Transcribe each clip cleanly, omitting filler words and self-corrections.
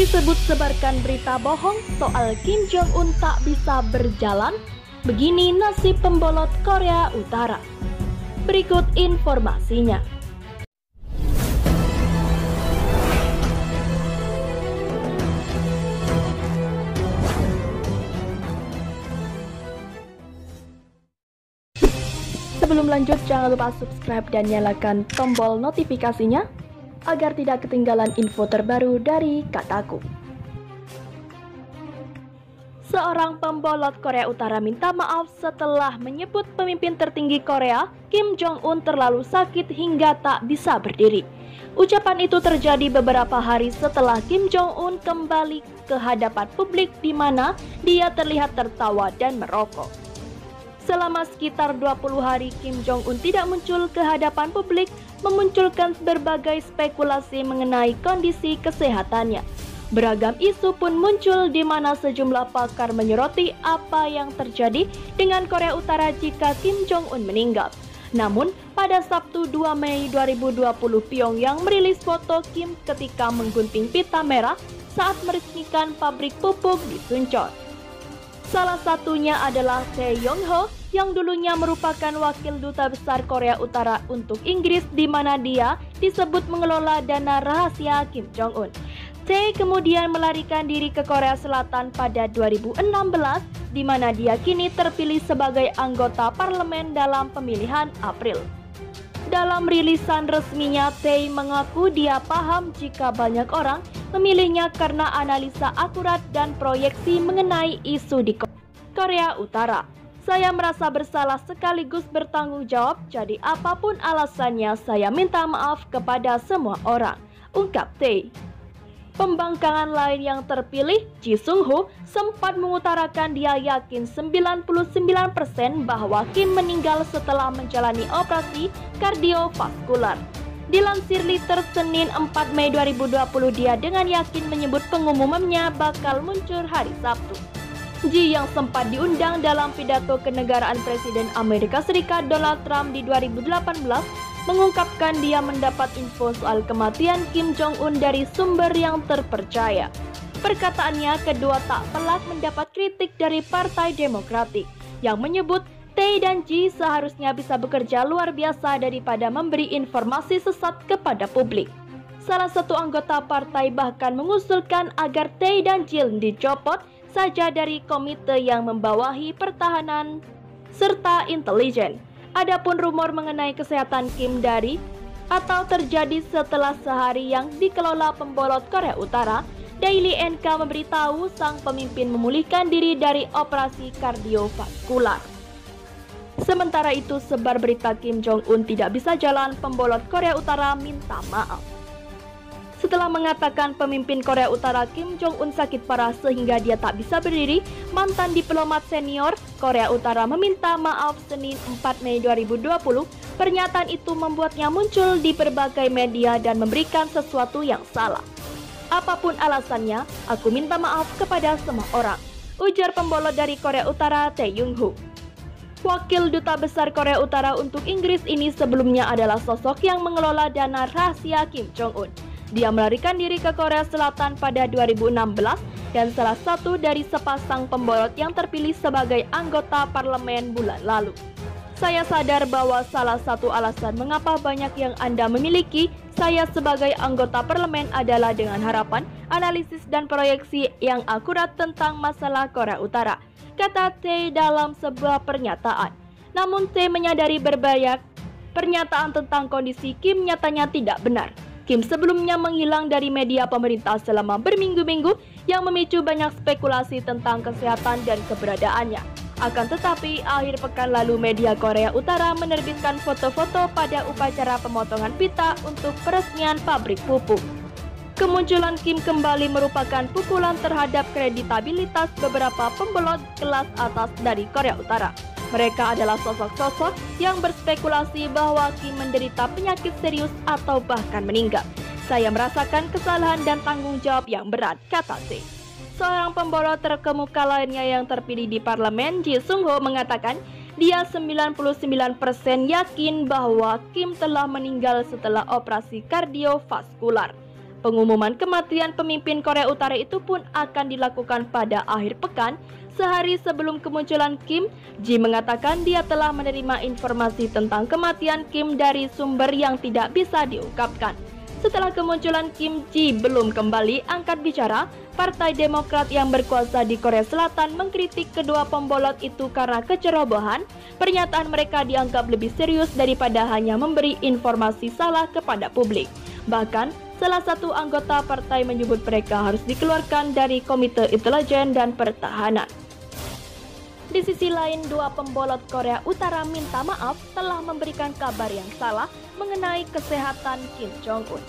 disebut sebarkan berita bohong soal Kim Jong-un tak bisa berjalan. Begini nasib pembolot Korea Utara. Berikut informasinya. Sebelum lanjut, jangan lupa subscribe dan nyalakan tombol notifikasinya agar tidak ketinggalan info terbaru dari Kataku. Seorang pembolot Korea Utara minta maaf setelah menyebut pemimpin tertinggi Korea, Kim Jong-un, terlalu sakit hingga tak bisa berdiri. Ucapan itu terjadi beberapa hari setelah Kim Jong-un kembali ke hadapan publik di mana dia terlihat tertawa dan merokok. Selama sekitar 20 hari Kim Jong-un tidak muncul ke hadapan publik, memunculkan berbagai spekulasi mengenai kondisi kesehatannya. Beragam isu pun muncul di mana sejumlah pakar menyoroti apa yang terjadi dengan Korea Utara jika Kim Jong-un meninggal. Namun, pada Sabtu 2 Mei 2020, Pyongyang merilis foto Kim ketika menggunting pita merah saat meresmikan pabrik pupuk di Suncheon. Salah satunya adalah Tae Yong-ho yang dulunya merupakan wakil duta besar Korea Utara untuk Inggris di mana dia disebut mengelola dana rahasia Kim Jong-un. Tae kemudian melarikan diri ke Korea Selatan pada 2016 di mana dia kini terpilih sebagai anggota parlemen dalam pemilihan April. Dalam rilisan resminya, Tae mengaku dia paham jika banyak orang memilihnya karena analisa akurat dan proyeksi mengenai isu di Korea Utara. Saya merasa bersalah sekaligus bertanggung jawab, jadi apapun alasannya saya minta maaf kepada semua orang, ungkap Tae. Pembangkangan lain yang terpilih, Ji Sung-ho, sempat mengutarakan dia yakin 99% bahwa Kim meninggal setelah menjalani operasi kardiovaskular. Dilansir Liter Senin 4 Mei 2020, dia dengan yakin menyebut pengumumannya bakal muncul hari Sabtu. Ji yang sempat diundang dalam pidato kenegaraan Presiden Amerika Serikat Donald Trump di 2018 mengungkapkan dia mendapat info soal kematian Kim Jong-un dari sumber yang terpercaya. Perkataannya kedua tak pelak mendapat kritik dari Partai Demokratik yang menyebut Tae dan Ji seharusnya bisa bekerja luar biasa daripada memberi informasi sesat kepada publik. Salah satu anggota partai bahkan mengusulkan agar Tae dan Ji dicopot saja dari komite yang membawahi pertahanan serta intelijen. Adapun rumor mengenai kesehatan Kim terjadi setelah sehari yang dikelola pembolot Korea Utara, Daily NK memberitahu sang pemimpin memulihkan diri dari operasi kardiovaskular. Sementara itu, sebar berita Kim Jong-un tidak bisa jalan, pembolot Korea Utara minta maaf. Setelah mengatakan pemimpin Korea Utara Kim Jong-un sakit parah sehingga dia tak bisa berdiri, mantan diplomat senior Korea Utara meminta maaf Senin 4 Mei 2020. Pernyataan itu membuatnya muncul di berbagai media dan memberikan sesuatu yang salah. Apapun alasannya, aku minta maaf kepada semua orang, ujar pembolot dari Korea Utara Tae Yong-ho. Wakil Duta Besar Korea Utara untuk Inggris ini sebelumnya adalah sosok yang mengelola dana rahasia Kim Jong-un. Dia melarikan diri ke Korea Selatan pada 2016 dan salah satu dari sepasang pembolot yang terpilih sebagai anggota parlemen bulan lalu. Saya sadar bahwa salah satu alasan mengapa banyak yang Anda memiliki saya sebagai anggota parlemen adalah dengan harapan, analisis dan proyeksi yang akurat tentang masalah Korea Utara, kata Tae dalam sebuah pernyataan. Namun Tae menyadari berbanyak pernyataan tentang kondisi Kim nyatanya tidak benar. Kim sebelumnya menghilang dari media pemerintah selama berminggu-minggu yang memicu banyak spekulasi tentang kesehatan dan keberadaannya. Akan tetapi, akhir pekan lalu media Korea Utara menerbitkan foto-foto pada upacara pemotongan pita untuk peresmian pabrik pupuk. Kemunculan Kim kembali merupakan pukulan terhadap kreditabilitas beberapa pembolot kelas atas dari Korea Utara. Mereka adalah sosok-sosok yang berspekulasi bahwa Kim menderita penyakit serius atau bahkan meninggal. Saya merasakan kesalahan dan tanggung jawab yang berat, kata Tae. Seorang pembolot terkemuka lainnya yang terpilih di parlemen, Ji Sung-ho, mengatakan dia 99% yakin bahwa Kim telah meninggal setelah operasi kardiovaskular. Pengumuman kematian pemimpin Korea Utara itu pun akan dilakukan pada akhir pekan. Sehari sebelum kemunculan Kim, Ji mengatakan dia telah menerima informasi tentang kematian Kim dari sumber yang tidak bisa diungkapkan. Setelah kemunculan Kim, Ji belum kembali angkat bicara. Partai Demokrat yang berkuasa di Korea Selatan mengkritik kedua pembolot itu karena kecerobohan. Pernyataan mereka dianggap lebih serius daripada hanya memberi informasi salah kepada publik. Bahkan, salah satu anggota partai menyebut mereka harus dikeluarkan dari Komite Intelijen dan Pertahanan. Di sisi lain, dua pembolot Korea Utara minta maaf telah memberikan kabar yang salah mengenai kesehatan Kim Jong-un.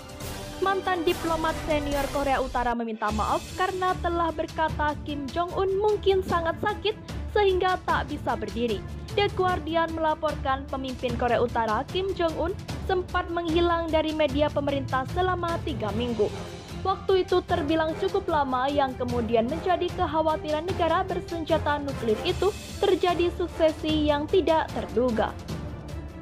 Mantan diplomat senior Korea Utara meminta maaf karena telah berkata Kim Jong-un mungkin sangat sakit sehingga tak bisa berdiri. The Guardian melaporkan pemimpin Korea Utara Kim Jong-un sempat menghilang dari media pemerintah selama 3 minggu. Waktu itu terbilang cukup lama yang kemudian menjadi kekhawatiran negara bersenjata nuklir itu terjadi suksesi yang tidak terduga.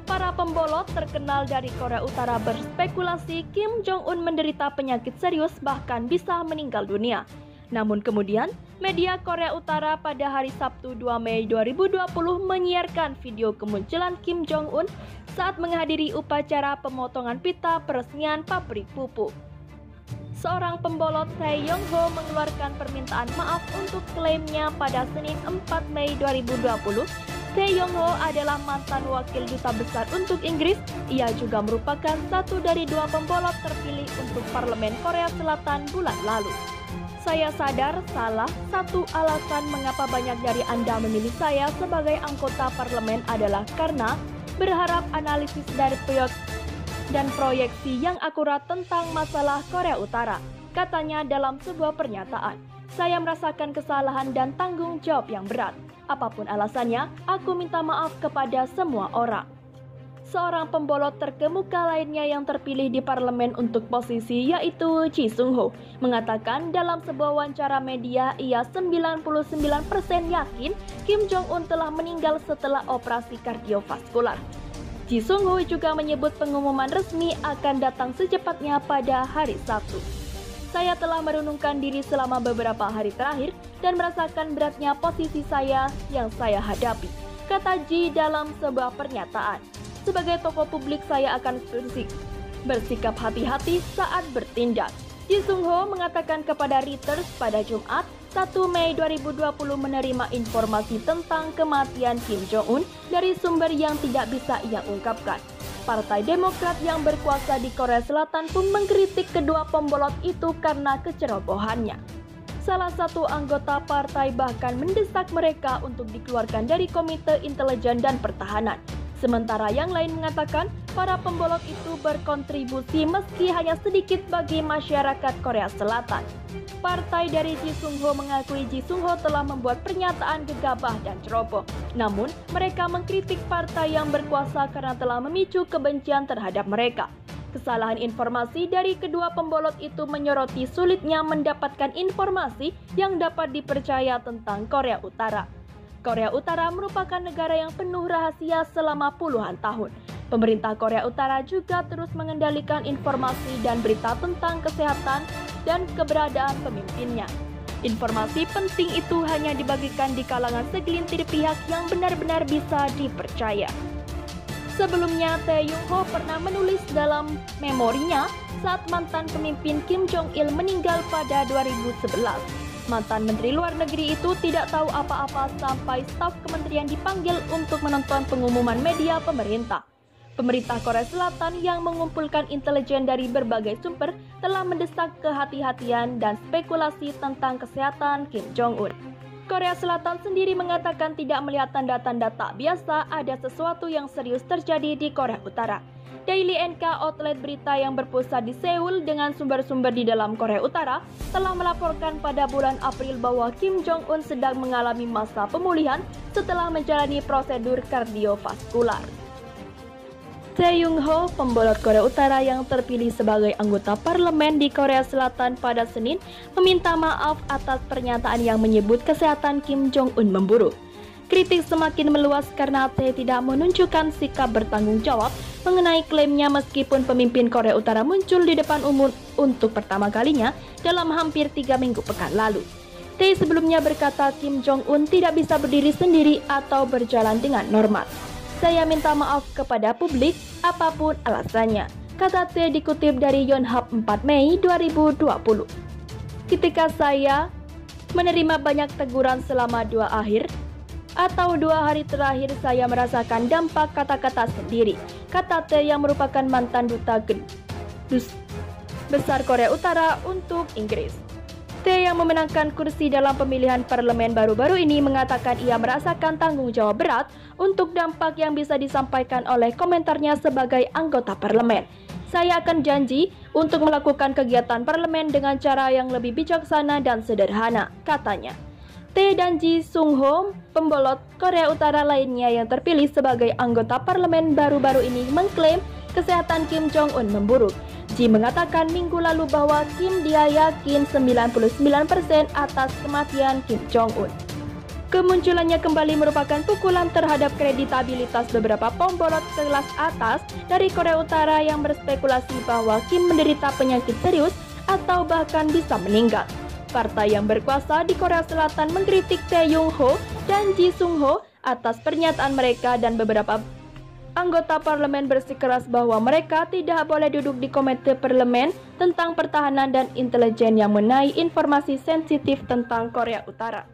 Para pembolot terkenal dari Korea Utara berspekulasi Kim Jong-un menderita penyakit serius bahkan bisa meninggal dunia. Namun kemudian, media Korea Utara pada hari Sabtu 2 Mei 2020 menyiarkan video kemunculan Kim Jong-un saat menghadiri upacara pemotongan pita peresmian pabrik pupuk. Seorang pembolot Tae Yong-ho mengeluarkan permintaan maaf untuk klaimnya pada Senin 4 Mei 2020. Tae Yong-ho adalah mantan wakil duta besar untuk Inggris. Ia juga merupakan satu dari dua pembolot terpilih untuk Parlemen Korea Selatan bulan lalu. Saya sadar salah satu alasan mengapa banyak dari Anda memilih saya sebagai anggota parlemen adalah karena berharap analisis dari dan proyeksi yang akurat tentang masalah Korea Utara, katanya dalam sebuah pernyataan. Saya merasakan kesalahan dan tanggung jawab yang berat. Apapun alasannya, aku minta maaf kepada semua orang. Seorang pembolot terkemuka lainnya yang terpilih di parlemen untuk posisi yaitu Ji Sung-ho mengatakan dalam sebuah wawancara media ia 99% yakin Kim Jong-un telah meninggal setelah operasi kardiovaskular. Ji Sung-ho juga menyebut pengumuman resmi akan datang secepatnya pada hari Sabtu. Saya telah merenungkan diri selama beberapa hari terakhir dan merasakan beratnya posisi saya yang saya hadapi, kata Ji dalam sebuah pernyataan. Sebagai tokoh publik saya akan bersikap hati-hati saat bertindak. Ji Sung-ho mengatakan kepada Reuters pada Jumat 1 Mei 2020 menerima informasi tentang kematian Kim Jong-un dari sumber yang tidak bisa ia ungkapkan. Partai Demokrat yang berkuasa di Korea Selatan pun mengkritik kedua pembolot itu karena kecerobohannya. Salah satu anggota partai bahkan mendesak mereka untuk dikeluarkan dari Komite Intelijen dan Pertahanan. Sementara yang lain mengatakan para pembolot itu berkontribusi meski hanya sedikit bagi masyarakat Korea Selatan. Partai dari Ji Sung-ho mengakui Ji Sung-ho telah membuat pernyataan gegabah dan ceroboh. Namun, mereka mengkritik partai yang berkuasa karena telah memicu kebencian terhadap mereka. Kesalahan informasi dari kedua pembolot itu menyoroti sulitnya mendapatkan informasi yang dapat dipercaya tentang Korea Utara. Korea Utara merupakan negara yang penuh rahasia selama puluhan tahun. Pemerintah Korea Utara juga terus mengendalikan informasi dan berita tentang kesehatan dan keberadaan pemimpinnya. Informasi penting itu hanya dibagikan di kalangan segelintir pihak yang benar-benar bisa dipercaya. Sebelumnya, Tae Yong-ho pernah menulis dalam memorinya saat mantan pemimpin Kim Jong-il meninggal pada 2011. Mantan Menteri Luar Negeri itu tidak tahu apa-apa sampai staf kementerian dipanggil untuk menonton pengumuman media pemerintah. Pemerintah Korea Selatan yang mengumpulkan intelijen dari berbagai sumber telah mendesak kehati-hatian dan spekulasi tentang kesehatan Kim Jong-un. Korea Selatan sendiri mengatakan tidak melihat tanda-tanda tak biasa ada sesuatu yang serius terjadi di Korea Utara. Daily NK, outlet berita yang berpusat di Seoul dengan sumber-sumber di dalam Korea Utara, telah melaporkan pada bulan April bahwa Kim Jong-un sedang mengalami masa pemulihan setelah menjalani prosedur kardiovaskular. Tae Yong-ho, pembolot Korea Utara yang terpilih sebagai anggota parlemen di Korea Selatan pada Senin, meminta maaf atas pernyataan yang menyebut kesehatan Kim Jong-un memburuk. Kritik semakin meluas karena Tae tidak menunjukkan sikap bertanggung jawab mengenai klaimnya meskipun pemimpin Korea Utara muncul di depan untuk pertama kalinya dalam hampir 3 minggu pekan lalu. Tae sebelumnya berkata Kim Jong-un tidak bisa berdiri sendiri atau berjalan dengan normal. Saya minta maaf kepada publik apapun alasannya, kata Tae dikutip dari Yonhap 4 Mei 2020. Ketika saya menerima banyak teguran selama 2 hari terakhir saya merasakan dampak kata-kata sendiri, kata Tae yang merupakan mantan duta besar Korea Utara untuk Inggris. Tae yang memenangkan kursi dalam pemilihan parlemen baru-baru ini mengatakan ia merasakan tanggung jawab berat untuk dampak yang bisa disampaikan oleh komentarnya sebagai anggota parlemen. Saya akan janji untuk melakukan kegiatan parlemen dengan cara yang lebih bijaksana dan sederhana, katanya. Tae dan Ji Sung-ho, pembolot Korea Utara lainnya yang terpilih sebagai anggota parlemen baru-baru ini mengklaim kesehatan Kim Jong-un memburuk. Ji mengatakan minggu lalu bahwa dia yakin 99% atas kematian Kim Jong-un. Kemunculannya kembali merupakan pukulan terhadap kreditabilitas beberapa pembolot kelas atas dari Korea Utara yang berspekulasi bahwa Kim menderita penyakit serius atau bahkan bisa meninggal. Partai yang berkuasa di Korea Selatan mengkritik Tae Yong-ho dan Ji Sung-ho atas pernyataan mereka dan beberapa anggota parlemen bersikeras bahwa mereka tidak boleh duduk di komite parlemen tentang pertahanan dan intelijen yang mengenai informasi sensitif tentang Korea Utara.